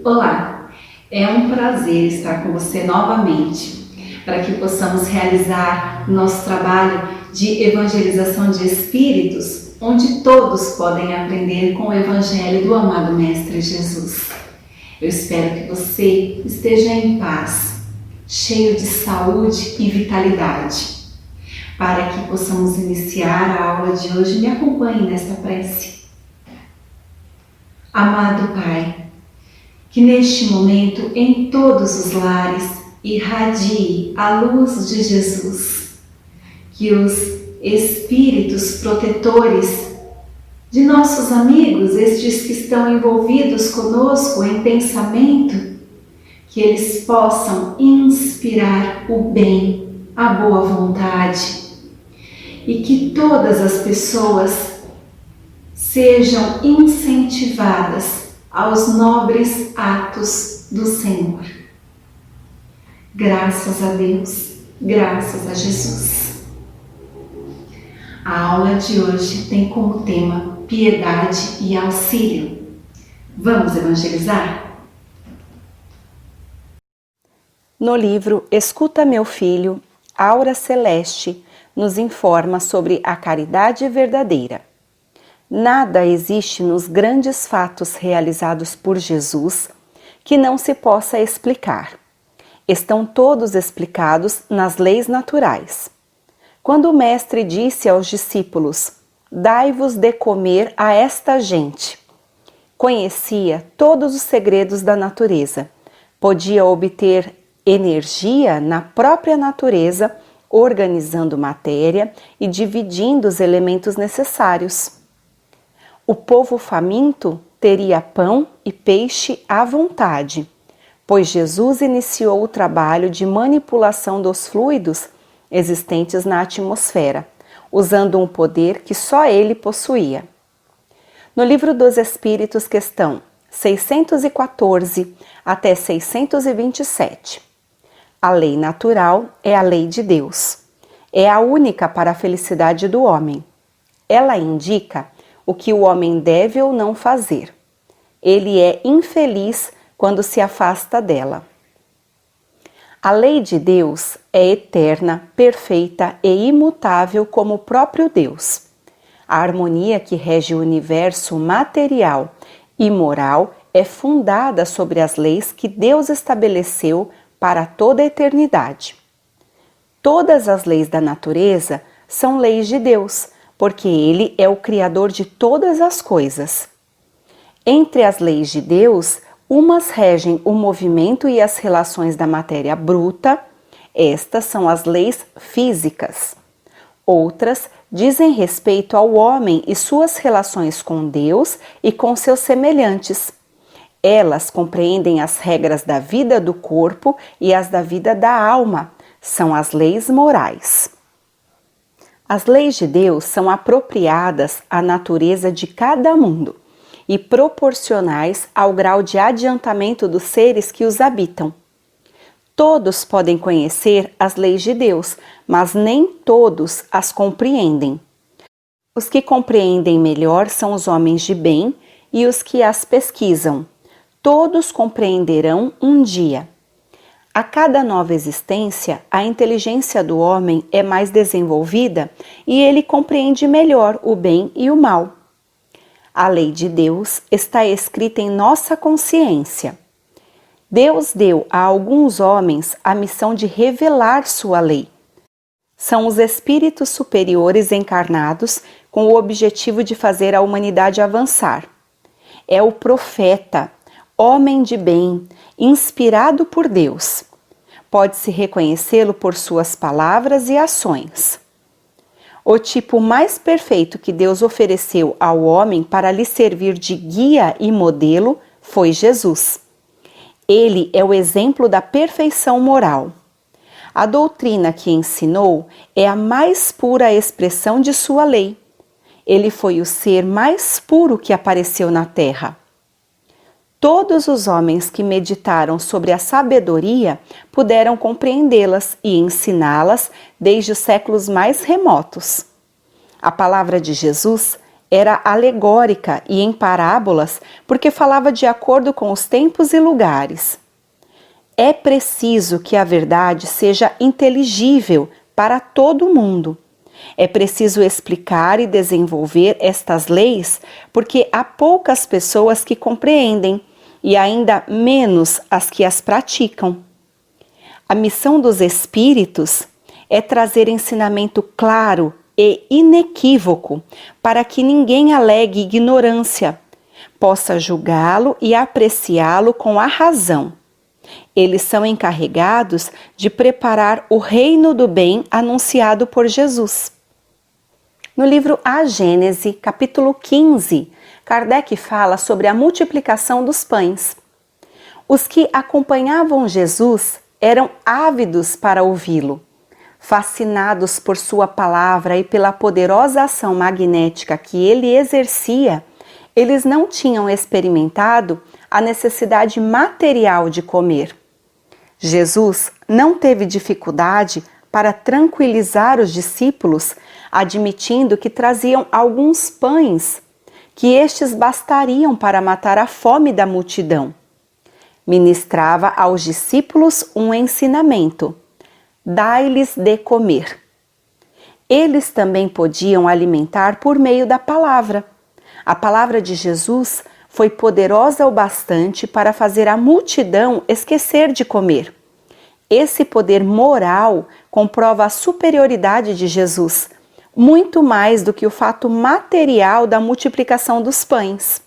Olá, é um prazer estar com você novamente para que possamos realizar o nosso trabalho de evangelização de espíritos, onde todos podem aprender com o Evangelho do amado Mestre Jesus. Eu espero que você esteja em paz, cheio de saúde e vitalidade. Para que possamos iniciar a aula de hoje, me acompanhe nesta prece. Amado Pai, que neste momento, em todos os lares, irradie a luz de Jesus. Que os espíritos protetores de nossos amigos, estes que estão envolvidos conosco em pensamento, que eles possam inspirar o bem, a boa vontade, e que todas as pessoas sejam incentivadas aos nobres atos do Senhor. Graças a Deus, graças a Jesus. A aula de hoje tem como tema piedade e auxílio. Vamos evangelizar? No livro Escuta Meu Filho, Aura Celeste nos informa sobre a caridade verdadeira. Nada existe nos grandes fatos realizados por Jesus que não se possa explicar. Estão todos explicados nas leis naturais. Quando o Mestre disse aos discípulos: "Dai-vos de comer a esta gente", conhecia todos os segredos da natureza, podia obter energia na própria natureza, organizando matéria e dividindo os elementos necessários. O povo faminto teria pão e peixe à vontade, pois Jesus iniciou o trabalho de manipulação dos fluidos existentes na atmosfera, usando um poder que só ele possuía. No Livro dos Espíritos, questão 614 até 627. A lei natural é a lei de Deus. É a única para a felicidade do homem. Ela indica o que o homem deve ou não fazer. Ele é infeliz quando se afasta dela. A lei de Deus é eterna, perfeita e imutável como o próprio Deus. A harmonia que rege o universo material e moral é fundada sobre as leis que Deus estabeleceu para toda a eternidade. Todas as leis da natureza são leis de Deus, porque Ele é o Criador de todas as coisas. Entre as leis de Deus, umas regem o movimento e as relações da matéria bruta, estas são as leis físicas. Outras dizem respeito ao homem e suas relações com Deus e com seus semelhantes. Elas compreendem as regras da vida do corpo e as da vida da alma, são as leis morais. As leis de Deus são apropriadas à natureza de cada mundo e proporcionais ao grau de adiantamento dos seres que os habitam. Todos podem conhecer as leis de Deus, mas nem todos as compreendem. Os que compreendem melhor são os homens de bem e os que as pesquisam. Todos compreenderão um dia. A cada nova existência, a inteligência do homem é mais desenvolvida e ele compreende melhor o bem e o mal. A lei de Deus está escrita em nossa consciência. Deus deu a alguns homens a missão de revelar sua lei. São os espíritos superiores encarnados com o objetivo de fazer a humanidade avançar. É o profeta, homem de bem, inspirado por Deus. Pode-se reconhecê-lo por suas palavras e ações. O tipo mais perfeito que Deus ofereceu ao homem para lhe servir de guia e modelo foi Jesus. Ele é o exemplo da perfeição moral. A doutrina que ensinou é a mais pura expressão de sua lei. Ele foi o ser mais puro que apareceu na terra. Todos os homens que meditaram sobre a sabedoria puderam compreendê-las e ensiná-las desde os séculos mais remotos. A palavra de Jesus era alegórica e em parábolas porque falava de acordo com os tempos e lugares. É preciso que a verdade seja inteligível para todo mundo. É preciso explicar e desenvolver estas leis porque há poucas pessoas que compreendem e ainda menos as que as praticam. A missão dos espíritos é trazer ensinamento claro e inequívoco para que ninguém alegue ignorância, possa julgá-lo e apreciá-lo com a razão. Eles são encarregados de preparar o reino do bem anunciado por Jesus. No livro A Gênese, capítulo 15, Kardec fala sobre a multiplicação dos pães. Os que acompanhavam Jesus eram ávidos para ouvi-lo. Fascinados por sua palavra e pela poderosa ação magnética que ele exercia, eles não tinham experimentado a necessidade material de comer. Jesus não teve dificuldade para tranquilizar os discípulos, admitindo que traziam alguns pães, que estes bastariam para matar a fome da multidão. Ministrava aos discípulos um ensinamento: dai-lhes de comer. Eles também podiam alimentar por meio da palavra. A palavra de Jesus foi poderosa o bastante para fazer a multidão esquecer de comer. Esse poder moral comprova a superioridade de Jesus, muito mais do que o fato material da multiplicação dos pães.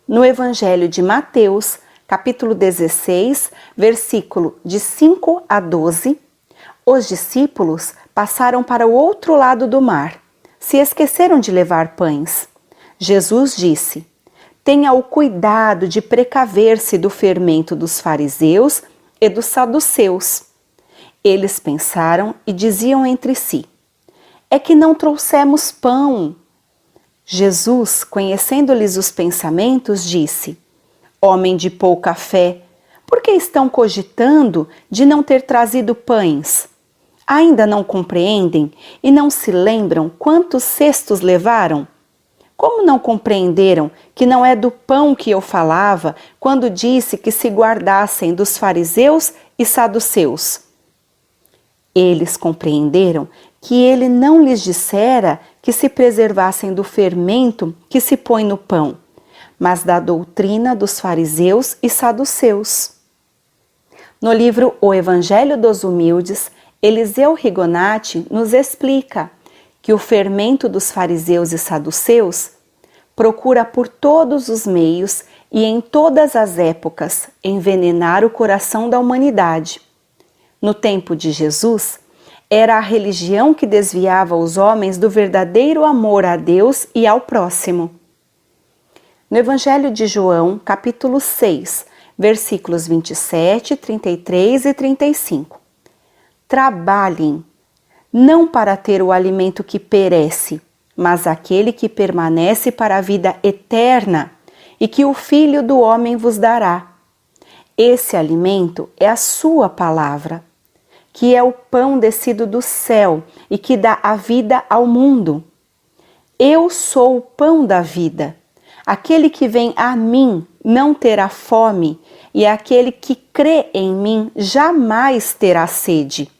No Evangelho de Mateus, capítulo 16, versículo de 5 a 12, os discípulos passaram para o outro lado do mar. Se esqueceram de levar pães. Jesus disse: tenha o cuidado de precaver-se do fermento dos fariseus e dos saduceus. Eles pensaram e diziam entre si: é que não trouxemos pão. Jesus, conhecendo-lhes os pensamentos, disse: homem de pouca fé, por que estão cogitando de não ter trazido pães? Ainda não compreendem e não se lembram quantos cestos levaram? Como não compreenderam que não é do pão que eu falava quando disse que se guardassem dos fariseus e saduceus? Eles compreenderam que ele não lhes dissera que se preservassem do fermento que se põe no pão, mas da doutrina dos fariseus e saduceus. No livro O Evangelho dos Humildes, Eliseu Rigonati nos explica que o fermento dos fariseus e saduceus procura por todos os meios e em todas as épocas envenenar o coração da humanidade. No tempo de Jesus, era a religião que desviava os homens do verdadeiro amor a Deus e ao próximo. No Evangelho de João, capítulo 6, versículos 27, 33 e 35. Trabalhem, não para ter o alimento que perece, mas aquele que permanece para a vida eterna e que o Filho do Homem vos dará. Esse alimento é a sua palavra, que é o pão descido do céu e que dá a vida ao mundo. Eu sou o pão da vida. Aquele que vem a mim não terá fome, e aquele que crê em mim jamais terá sede.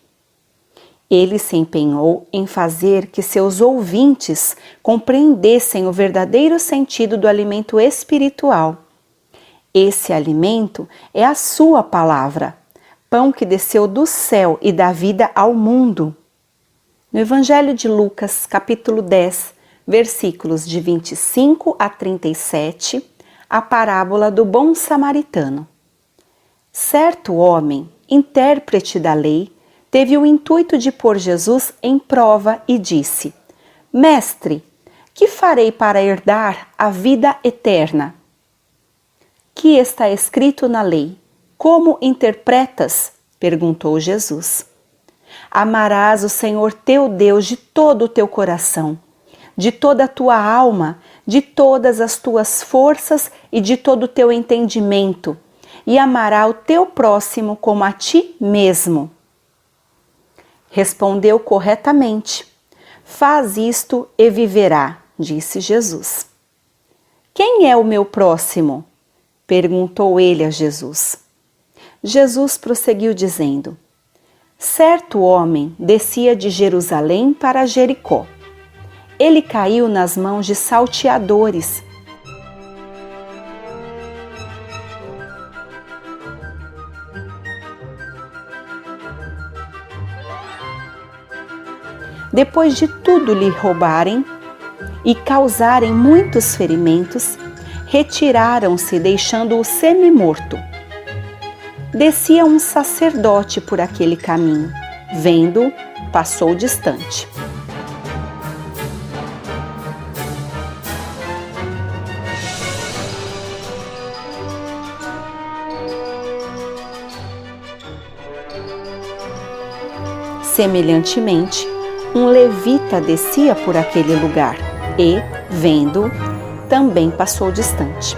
Ele se empenhou em fazer que seus ouvintes compreendessem o verdadeiro sentido do alimento espiritual. Esse alimento é a sua palavra, pão que desceu do céu e dá vida ao mundo. No Evangelho de Lucas, capítulo 10, versículos de 25 a 37, a parábola do bom samaritano. Certo homem, intérprete da lei, teve o intuito de pôr Jesus em prova e disse: Mestre, que farei para herdar a vida eterna? Que está escrito na lei? Como interpretas? Perguntou Jesus. Amarás o Senhor teu Deus de todo o teu coração, de toda a tua alma, de todas as tuas forças e de todo o teu entendimento, e amará o teu próximo como a ti mesmo. Respondeu corretamente: faz isto e viverá. disse Jesus. Quem é o meu próximo? Perguntou ele a Jesus. Jesus prosseguiu dizendo: certo homem descia de Jerusalém para Jericó. Ele caiu nas mãos de salteadores. Depois de tudo lhe roubarem e causarem muitos ferimentos, retiraram-se, deixando-o semi-morto. Descia um sacerdote por aquele caminho. Vendo-o, passou distante. Semelhantemente, um levita descia por aquele lugar e, vendo-o, também passou distante.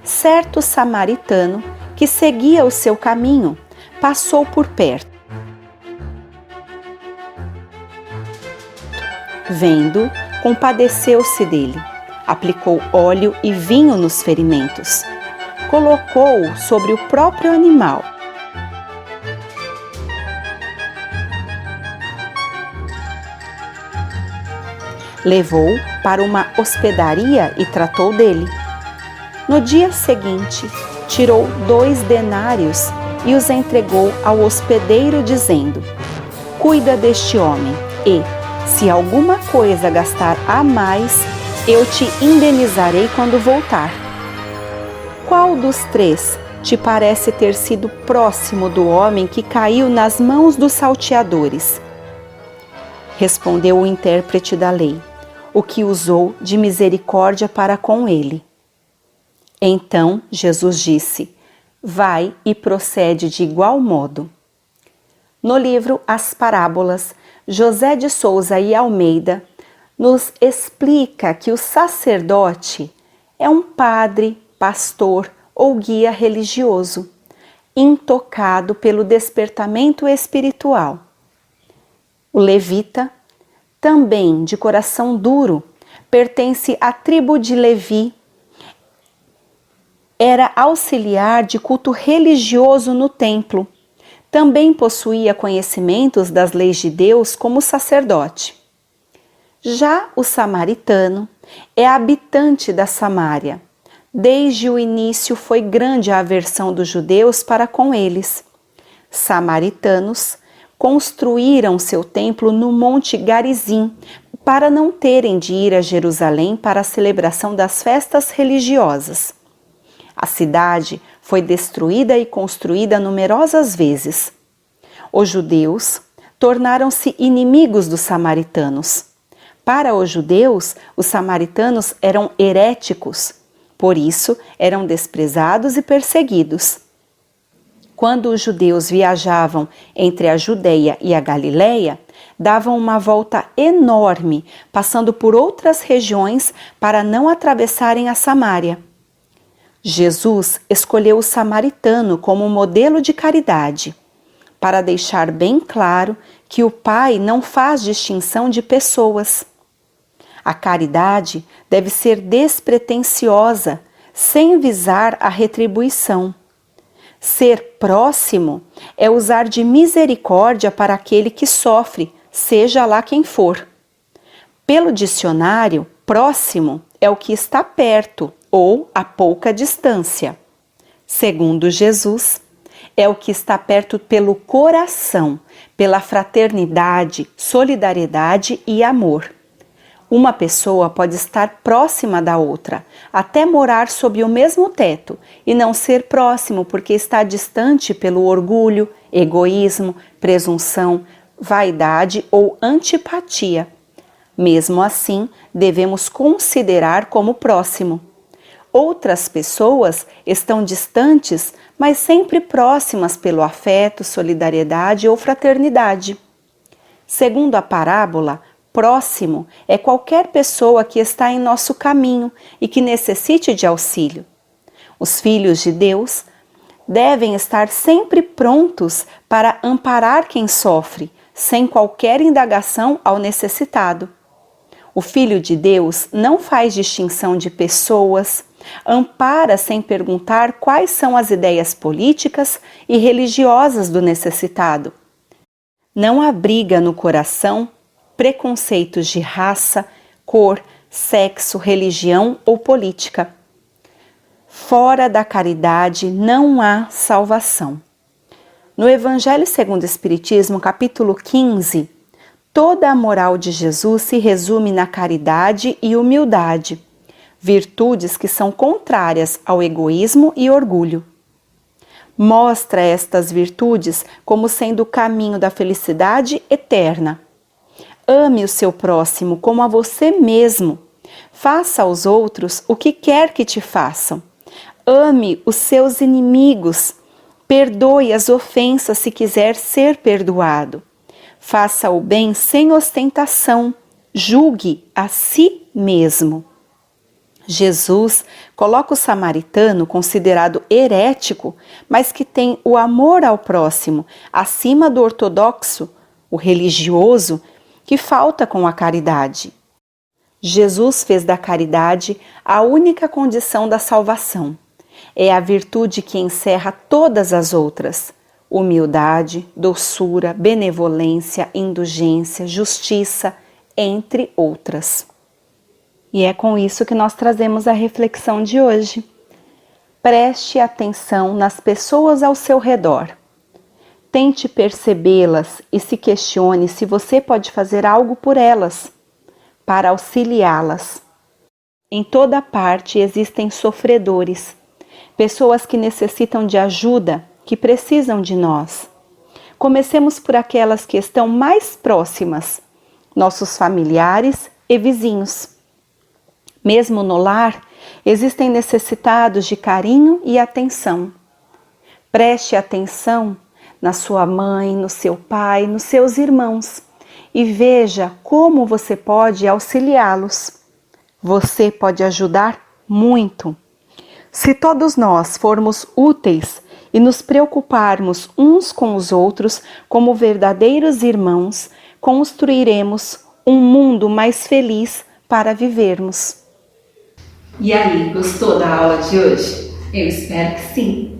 Certo samaritano que seguia o seu caminho passou por perto. Vendo, compadeceu-se dele, aplicou óleo e vinho nos ferimentos, colocou-o sobre o próprio animal. Levou-o para uma hospedaria e tratou dele. No dia seguinte, tirou 2 denários e os entregou ao hospedeiro, dizendo: cuida deste homem e, se alguma coisa gastar a mais, eu te indenizarei quando voltar. Qual dos 3 te parece ter sido próximo do homem que caiu nas mãos dos salteadores? Respondeu o intérprete da lei, o que usou de misericórdia para com ele. Então Jesus disse: vai e procede de igual modo. No livro As Parábolas, José de Souza e Almeida nos explica que o sacerdote é um padre, pastor ou guia religioso, intocado pelo despertamento espiritual. O levita, também de coração duro, pertence à tribo de Levi. Era auxiliar de culto religioso no templo. Também possuía conhecimentos das leis de Deus como sacerdote. Já o samaritano é habitante da Samária. Desde o início foi grande a aversão dos judeus para com eles. Samaritanos construíram seu templo no Monte Garizim para não terem de ir a Jerusalém para a celebração das festas religiosas. A cidade foi destruída e construída numerosas vezes. Os judeus tornaram-se inimigos dos samaritanos. Para os judeus, os samaritanos eram heréticos, por isso eram desprezados e perseguidos. Quando os judeus viajavam entre a Judeia e a Galileia, davam uma volta enorme, passando por outras regiões para não atravessarem a Samária. Jesus escolheu o samaritano como modelo de caridade, para deixar bem claro que o Pai não faz distinção de pessoas. A caridade deve ser despretensiosa, sem visar a retribuição. Ser próximo é usar de misericórdia para aquele que sofre, seja lá quem for. Pelo dicionário, próximo é o que está perto ou a pouca distância. Segundo Jesus, é o que está perto pelo coração, pela fraternidade, solidariedade e amor. Uma pessoa pode estar próxima da outra, até morar sob o mesmo teto, e não ser próximo porque está distante pelo orgulho, egoísmo, presunção, vaidade ou antipatia. Mesmo assim, devemos considerar como próximo. Outras pessoas estão distantes, mas sempre próximas pelo afeto, solidariedade ou fraternidade. Segundo a parábola, próximo é qualquer pessoa que está em nosso caminho e que necessite de auxílio. Os filhos de Deus devem estar sempre prontos para amparar quem sofre, sem qualquer indagação ao necessitado. O Filho de Deus não faz distinção de pessoas, ampara sem perguntar quais são as ideias políticas e religiosas do necessitado. Não abriga no coração preconceitos de raça, cor, sexo, religião ou política. Fora da caridade não há salvação. No Evangelho segundo o Espiritismo, capítulo 15, toda a moral de Jesus se resume na caridade e humildade, virtudes que são contrárias ao egoísmo e orgulho. Mostra estas virtudes como sendo o caminho da felicidade eterna. Ame o seu próximo como a você mesmo. Faça aos outros o que quer que te façam. Ame os seus inimigos. Perdoe as ofensas se quiser ser perdoado. Faça o bem sem ostentação. Julgue a si mesmo. Jesus coloca o samaritano, considerado herético, mas que tem o amor ao próximo, acima do ortodoxo, o religioso, que falta com a caridade. Jesus fez da caridade a única condição da salvação. É a virtude que encerra todas as outras: humildade, doçura, benevolência, indulgência, justiça, entre outras. E é com isso que nós trazemos a reflexão de hoje. Preste atenção nas pessoas ao seu redor. Tente percebê-las e se questione se você pode fazer algo por elas, para auxiliá-las. Em toda parte existem sofredores, pessoas que necessitam de ajuda, que precisam de nós. Comecemos por aquelas que estão mais próximas, nossos familiares e vizinhos. Mesmo no lar, existem necessitados de carinho e atenção. Preste atenção na sua mãe, no seu pai, nos seus irmãos e veja como você pode auxiliá-los. Você pode ajudar muito. Se todos nós formos úteis e nos preocuparmos uns com os outros como verdadeiros irmãos, construiremos um mundo mais feliz para vivermos. E aí, gostou da aula de hoje? Eu espero que sim.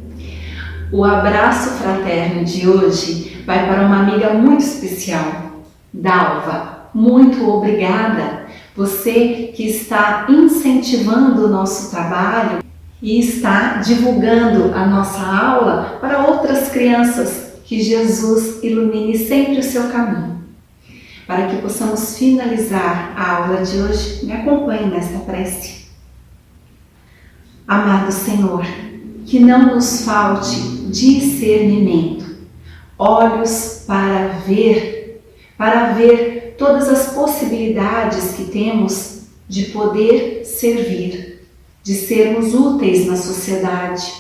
O abraço fraterno de hoje vai para uma amiga muito especial, Dalva. Muito obrigada, você que está incentivando o nosso trabalho e está divulgando a nossa aula para outras crianças. Que Jesus ilumine sempre o seu caminho. Para que possamos finalizar a aula de hoje, me acompanhe nesta prece. Amado Senhor, que não nos falte discernimento, olhos para ver todas as possibilidades que temos de poder servir, de sermos úteis na sociedade,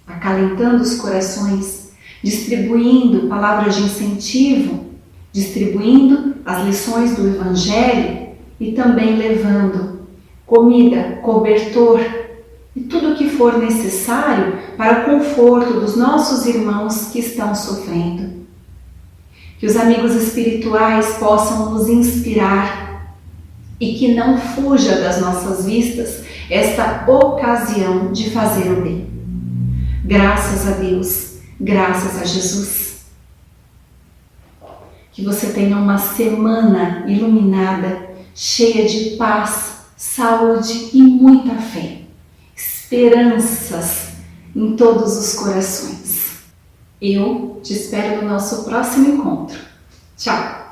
acalentando os corações, distribuindo palavras de incentivo, distribuindo as lições do Evangelho e também levando comida, cobertor e tudo o que for necessário para o conforto dos nossos irmãos que estão sofrendo. Que os amigos espirituais possam nos inspirar e que não fuja das nossas vistas esta ocasião de fazer o bem. Graças a Deus, graças a Jesus. Que você tenha uma semana iluminada, cheia de paz, saúde e muita fé. Esperanças em todos os corações. Eu te espero no nosso próximo encontro. Tchau!